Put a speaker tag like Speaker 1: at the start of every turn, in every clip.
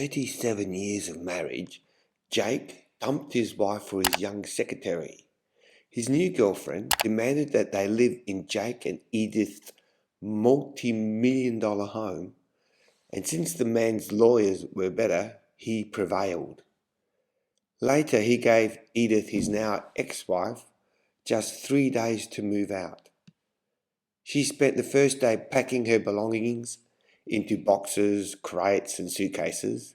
Speaker 1: 37 years of marriage, Jake dumped his wife for his young secretary. His new girlfriend demanded that they live in Jake and Edith's multi-million-dollar home, and since the man's lawyers were better, he prevailed. Later, he gave Edith, his now ex-wife, just 3 days to move out. She spent the first day packing her belongings into boxes, crates, and suitcases.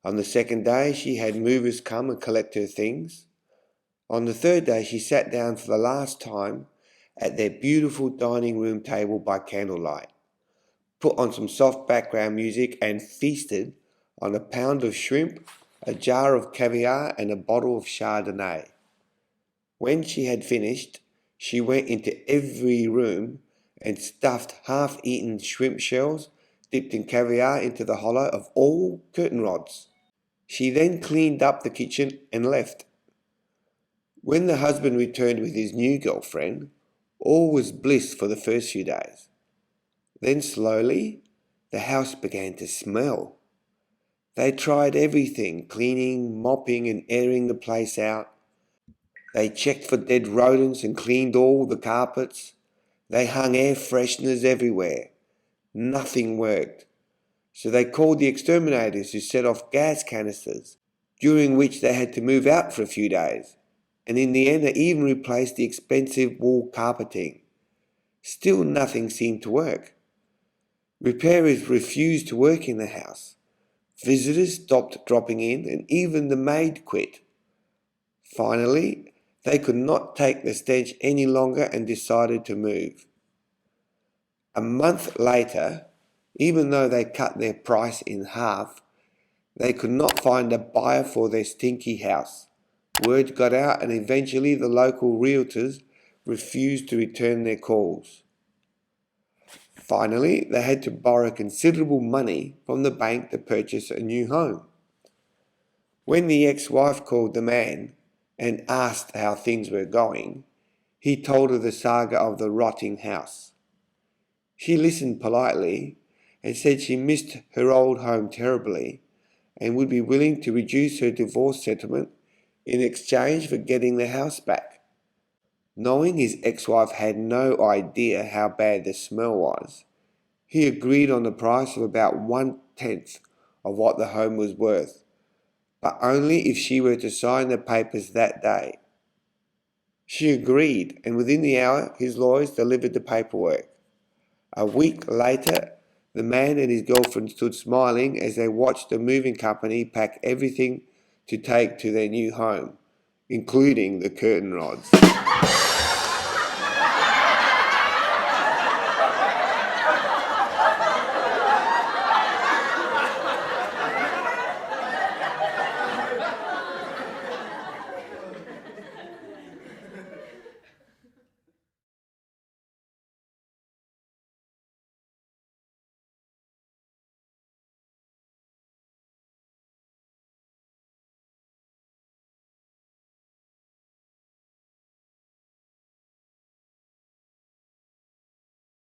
Speaker 1: On the second day, she had movers come and collect her things. On the third day, she sat down for the last time at their beautiful dining room table by candlelight, put on some soft background music, and feasted on a pound of shrimp, a jar of caviar, and a bottle of Chardonnay. When she had finished, she went into every room and stuffed half-eaten shrimp shells dipped in caviar into the hollow of all curtain rods. She then cleaned up the kitchen and left. When the husband returned with his new girlfriend, all was bliss for the first few days. Then slowly, the house began to smell. They tried everything, cleaning, mopping, and airing the place out. They checked for dead rodents and cleaned all the carpets. They hung air fresheners everywhere. Nothing worked. So they called the exterminators, who set off gas canisters, during which they had to move out for a few days. And in the end, they even replaced the expensive wool carpeting. Still nothing seemed to work. Repairers refused to work in the house. Visitors stopped dropping in, and even the maid quit. Finally, they could not take the stench any longer and decided to move. A month later, even though they cut their price in half, they could not find a buyer for their stinky house. Word got out, and eventually the local realtors refused to return their calls. Finally, they had to borrow considerable money from the bank to purchase a new home. When the ex-wife called the man and asked how things were going, he told her the saga of the rotting house. She listened politely and said she missed her old home terribly and would be willing to reduce her divorce settlement in exchange for getting the house back. Knowing his ex-wife had no idea how bad the smell was, he agreed on the price of about 1/10 of what the home was worth, but only if she were to sign the papers that day. She agreed, and within the hour his lawyers delivered the paperwork. A week later, the man and his girlfriend stood smiling as they watched the moving company pack everything to take to their new home, including the curtain rods.